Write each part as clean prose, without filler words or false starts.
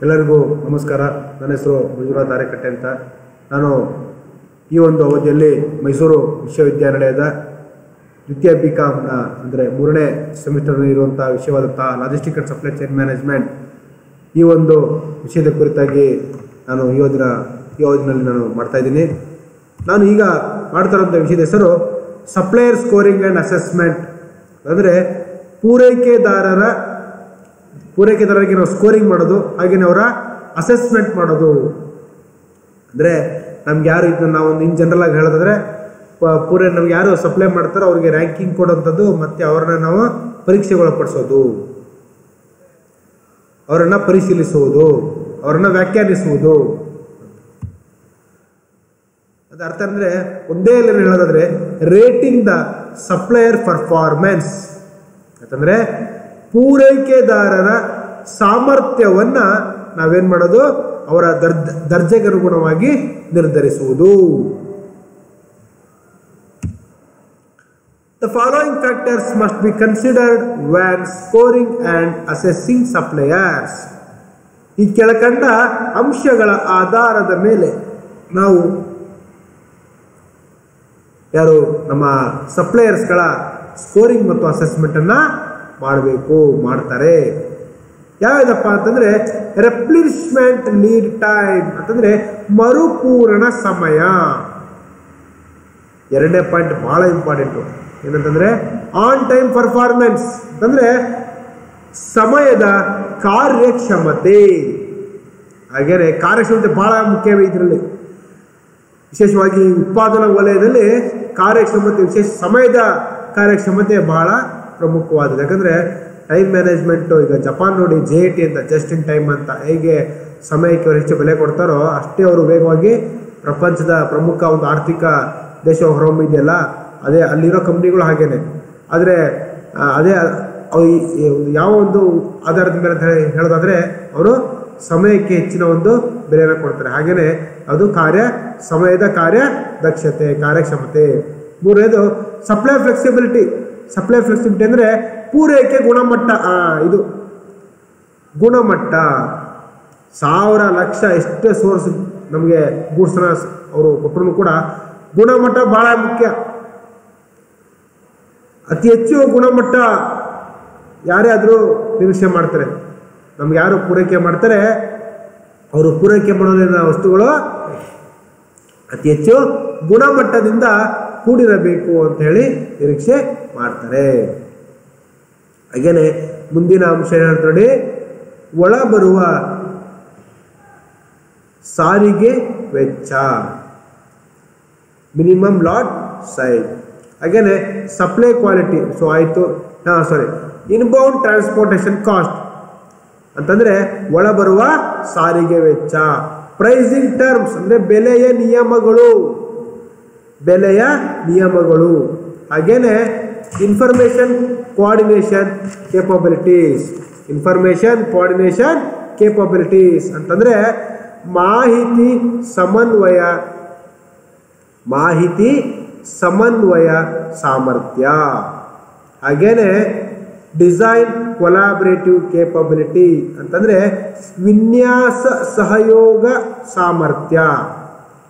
ಎಲ್ಲರಿಗೂ ನಮಸ್ಕಾರ. ನನ್ನ ಹೆಸರು ಮಂಜುನಾಥ್ ಆರೆಕಟ್ಟೆ ಅಂತ. ನಾನು ಈ ಒಂದು ಅವಧಿಯಲ್ಲಿ ಮೈಸೂರು ವಿಶ್ವವಿದ್ಯಾನಿಲಯದ ದ್ವಿತೀಯ BComನ ಅಂದರೆ 3ನೇ ಸೆಮಿಸ್ಟರ್ನಲ್ಲಿ ಇರುವಂಥ ವಿಷಯವಾದಂಥ logistic and supply chain management ಈ ಒಂದು ವಿಷಯದ ಕುರಿತಾಗಿ ನಾನು ಈ ಅವಧಿನಲ್ಲಿ ನಾನು ಮಾಡ್ತಾಯಿದ್ದೀನಿ. ನಾನು ಈಗ ಮಾಡ್ತಾ ಇರೋಂಥ ವಿಷಯದ ಹೆಸರು ಸಪ್ಲೈಯರ್ ಸ್ಕೋರಿಂಗ್ ಆ್ಯಂಡ್ ಅಸೆಸ್ಮೆಂಟ್. ಅಂದರೆ ಪೂರೈಕೆದಾರರಿಗೆ ನಾವು ಸ್ಕೋರಿಂಗ್ ಮಾಡೋದು, ಹಾಗೆಯೇ ಅವರ ಅಸೆಸ್ಮೆಂಟ್ ಮಾಡೋದು. ಅಂದರೆ ನಮ್ಗೆ ಯಾರು ಇದನ್ನು ನಾವೊಂದು ಇನ್ ಜನರಲ್ ಆಗಿ ಹೇಳೋದಾದರೆ ನಮ್ಗೆ ಯಾರು ಸಪ್ಲೈ ಮಾಡ್ತಾರೋ ಅವ್ರಿಗೆ ರ್ಯಾಂಕಿಂಗ್ ಕೊಡೋಂಥದ್ದು, ಮತ್ತು ಅವ್ರನ್ನ ನಾವು ಪರೀಕ್ಷೆಗೊಳಪಡಿಸೋದು, ಅವರನ್ನು ಪರಿಶೀಲಿಸುವುದು, ಅವರನ್ನು ವ್ಯಾಖ್ಯಾನಿಸುವುದು. ಅದು ಅರ್ಥ ಅಂದರೆ ಒಂದೇ ಹೇಳೋದಾದರೆ ರೇಟಿಂಗ್ ದ ಸಪ್ಲೈಯರ್ ಪರ್ಫಾರ್ಮೆನ್ಸ್ ಯಾಕಂದರೆ ಪೂರೈಕೆದಾರರ ಸಾಮರ್ಥ್ಯವನ್ನು ನಾವೇನು ಮಾಡೋದು, ಅವರ ದರ್ಜೆಗೆ ಅನುಗುಣವಾಗಿ ನಿರ್ಧರಿಸುವುದು. The following factors must be considered when scoring and assessing suppliers. ಈ ಕೆಳಕಂಡ ಅಂಶಗಳ ಆಧಾರದ ಮೇಲೆ ನಾವು ನಮ್ಮ ಸಪ್ಲೈಯರ್ಸ್ಗಳ ಸ್ಕೋರಿಂಗ್ ಮತ್ತು ಅಸೆಸ್ಮೆಂಟನ್ನು ಮಾಡ್ತಾರೆ. ಯಾವ್ದಪ್ಪ ಅಂತಂದರೆ ರೆಪ್ಲಿಶ್ಮೆಂಟ್ ಲೀಡ್ ಟೈಮ್ ಅಂತಂದರೆ ಮರುಪೂರಣ ಸಮಯ. ಎರಡನೇ ಪಾಯಿಂಟ್ ಭಾಳ ಇಂಪಾರ್ಟೆಂಟು. ಏನಂತಂದರೆ ಆನ್ ಟೈಮ್ ಪರ್ಫಾರ್ಮೆನ್ಸ್ ಅಂತಂದರೆ ಸಮಯದ ಕಾರ್ಯಕ್ಷಮತೆ. ಹಾಗೇನೆ ಕಾರ್ಯಕ್ಷಮತೆ ಭಾಳ ಮುಖ್ಯವೇ ಇದರಲ್ಲಿ. ವಿಶೇಷವಾಗಿ ಉತ್ಪಾದನಾ ವಲಯದಲ್ಲಿ ಕಾರ್ಯಕ್ಷಮತೆ, ವಿಶೇಷ ಸಮಯದ ಕಾರ್ಯಕ್ಷಮತೆ ಬಹಳ ಪ್ರಮುಖವಾದದ್ದು. ಯಾಕಂದರೆ ಟೈಮ್ ಮ್ಯಾನೇಜ್ಮೆಂಟು, ಈಗ ಜಪಾನ್ ನೋಡಿ JIT ಅಂತ, ಜಸ್ಟ್ ಇನ್ ಟೈಮ್ ಅಂತ, ಹೇಗೆ ಸಮಯಕ್ಕೆ ಅವರು ಹೆಚ್ಚು ಬೆಲೆ ಕೊಡ್ತಾರೋ ಅಷ್ಟೇ ಅವರು ವೇಗವಾಗಿ ಪ್ರಪಂಚದ ಪ್ರಮುಖ ಒಂದು ಆರ್ಥಿಕ ದೇಶ ಹೊರಹೊಮ್ಮಿದೆಯಲ್ಲ, ಅದೇ ಅಲ್ಲಿರೋ ಕಂಪ್ನಿಗಳು ಹಾಗೇನೆ. ಆದರೆ ಅದೇ ಯಾವ ಒಂದು ಆಧಾರದ ಮೇಲೆ ಅಂತ ಹೇಳೋದಾದರೆ ಅವರು ಸಮಯಕ್ಕೆ ಹೆಚ್ಚಿನ ಒಂದು ಬೆಲೆಯನ್ನು ಕೊಡ್ತಾರೆ. ಹಾಗೆಯೇ ಅದು ಸಮಯದ ಕಾರ್ಯದಕ್ಷತೆ, ಕಾರ್ಯಕ್ಷಮತೆ. ಮೂರನೇದು ಸಪ್ಲೈ ಫ್ಲೆಕ್ಸಿಬಿಲಿಟಿ. ಸಪ್ಲೈ ಫ್ಲೆಕ್ಸಿಬಿಲಿಟಿ ಅಂದರೆ ಪೂರೈಕೆ ಗುಣಮಟ್ಟ. ಇದು ಗುಣಮಟ್ಟ 1000 ಲಕ್ಷ ಎಷ್ಟೇ ಸೋರ್ಸ್ ನಮಗೆ ಗೂಡ್ಸನ್ನ ಅವರು ಕೊಟ್ಟರು ಕೂಡ ಗುಣಮಟ್ಟ ಭಾಳ ಮುಖ್ಯ. ಅತಿ ಹೆಚ್ಚು ಗುಣಮಟ್ಟ ಯಾರೇ ಆದರೂ ನಿರೀಕ್ಷೆ ಮಾಡ್ತಾರೆ. ನಮ್ಗೆ ಯಾರು ಪೂರೈಕೆ ಮಾಡ್ತಾರೆ ಅವರು ಪೂರೈಕೆ ಮಾಡೋದ್ರಿಂದ ವಸ್ತುಗಳು ಅತಿ ಹೆಚ್ಚು ಗುಣಮಟ್ಟದಿಂದ ಕೂಡಿರಬೇಕು ಅಂತ ಹೇಳಿ ನಿರೀಕ್ಷೆ ಮಾಡ್ತಾರೆ. ಹಾಗೇನೆ ಮುಂದಿನ ಅಂಶ ಏನಂತ ನೋಡಿ, ಒಳಬರುವ ಸಾರಿಗೆ ವೆಚ್ಚ, ಮಿನಿಮಮ್ ಲಾಟ್ ಸೈಜ್. ಹಾಗೇನೆ supply quality. Inbound transportation cost ಅಂತಂದರೆ ಒಳಬರುವ ಸಾರಿಗೆ ವೆಚ್ಚ. ಪ್ರೈಸಿಂಗ್ ಟರ್ಮ್ಸ್ ಅಂದರೆ ಬೆಲೆಯ ನಿಯಮಗಳು. ಹಾಗೇನೆ ಇನ್ಫಾರ್ಮೇಷನ್ ಕೋಆರ್ಡಿನೇಷನ್ ಕೇಪಬಿಲಿಟೀಸ್ ಅಂತಂದರೆ ಮಾಹಿತಿ ಸಮನ್ವಯ ಸಾಮರ್ಥ್ಯ. ಹಾಗೇನೆ ಡಿಸೈನ್ ಕೊಲಾಬ್ರೇಟಿವ್ ಕೇಪಬಿಲಿಟಿ ಅಂತಂದರೆ ವಿನ್ಯಾಸ ಸಹಯೋಗ ಸಾಮರ್ಥ್ಯ.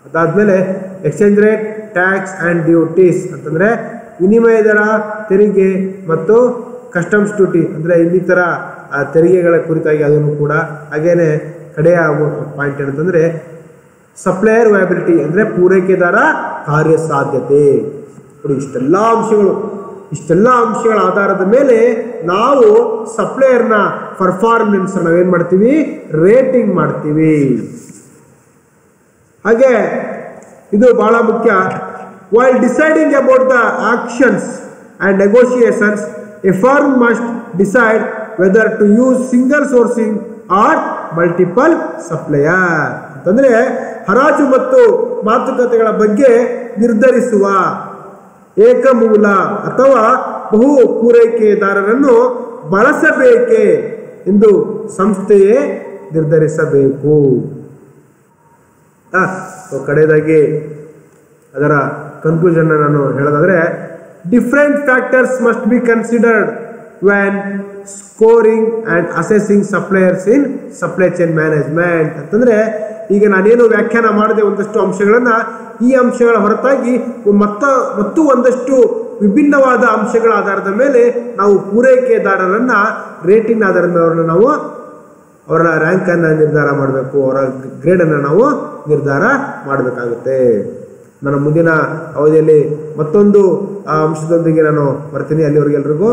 ಅದಾದಮೇಲೆ exchange rate, tax and duties ಅಂತಂದರೆ ವಿನಿಮಯ ದರ, ತೆರಿಗೆ ಮತ್ತು ಕಸ್ಟಮ್ಸ್ ಡ್ಯೂಟಿ ಅಂದರೆ ಇನ್ನಿತರ ತೆರಿಗೆಗಳ ಕುರಿತಾಗಿ ಅದನ್ನು ಕೂಡ. ಹಾಗೇನೆ ಕಡೆಯ ಪಾಯಿಂಟ್ ಏನಂತಂದರೆ ಸಪ್ಲೈಯರ್ ವಯಬಿಲಿಟಿ ಅಂದರೆ ಪೂರೈಕೆದಾರ ಕಾರ್ಯಸಾಧ್ಯತೆ. ನೋಡಿ, ಇಷ್ಟೆಲ್ಲ ಅಂಶಗಳ ಆಧಾರದ ಮೇಲೆ ನಾವು ಸಪ್ಲೈಯರ್ನ ಪರ್ಫಾರ್ಮೆನ್ಸ್ ನಾವೇನು ಮಾಡ್ತೀವಿ, ರೇಟಿಂಗ್ ಮಾಡ್ತೀವಿ. ಹಾಗೆ ಇದು ಬಹಳ ಮುಖ್ಯ. While deciding about the actions and negotiations, a firm must decide whether to use single sourcing or multiple supplier. ಅಂತಂದರೆ ಹರಾಜು ಮತ್ತು ಮಾತುಕತೆಗಳ ಬಗ್ಗೆ ನಿರ್ಧರಿಸುವ ಏಕಮೂಲ ಅಥವಾ ಬಹು ಪೂರೈಕೆದಾರರನ್ನು ಬಳಸಬೇಕೇ ಎಂದು ಸಂಸ್ಥೆಯೇ ನಿರ್ಧರಿಸಬೇಕು. ಕಡೆಯದಾಗಿ ಅದರ ಕನ್ಕ್ಲೂಷನ್ ನಾನು ಹೇಳೋದಾದರೆ different factors must be considered when scoring and assessing suppliers in supply chain management. ಅಂತಂದ್ರೆ ಈಗ ನಾನೇನು ವ್ಯಾಖ್ಯಾನ ಮಾಡಿದೆ ಒಂದಷ್ಟು ಅಂಶಗಳನ್ನ, ಈ ಅಂಶಗಳ ಹೊರತಾಗಿ ಮತ್ತು ಒಂದಷ್ಟು ವಿಭಿನ್ನವಾದ ಅಂಶಗಳ ಆಧಾರದ ಮೇಲೆ ನಾವು ಪೂರೈಕೆದಾರರನ್ನ ರೇಟಿಂಗ್ ಆಧಾರದ ಮೇಲೆ ಅವ್ರನ್ನ ನಾವು ಅವರ ರ್ಯಾಂಕ್ ಅನ್ನು ನಿರ್ಧಾರ ಮಾಡಬೇಕು, ಅವರ ಗ್ರೇಡ್ ಅನ್ನು ನಾವು ನಿರ್ಧಾರ ಮಾಡಬೇಕಾಗುತ್ತೆ. ನನ್ನ ಮುಂದಿನ ಅವಧಿಯಲ್ಲಿ ಮತ್ತೊಂದು ಅಂಶದೊಂದಿಗೆ ನಾನು ಬರ್ತೀನಿ. ಅಲ್ಲಿವರೆಗೆಲ್ರಿಗೂ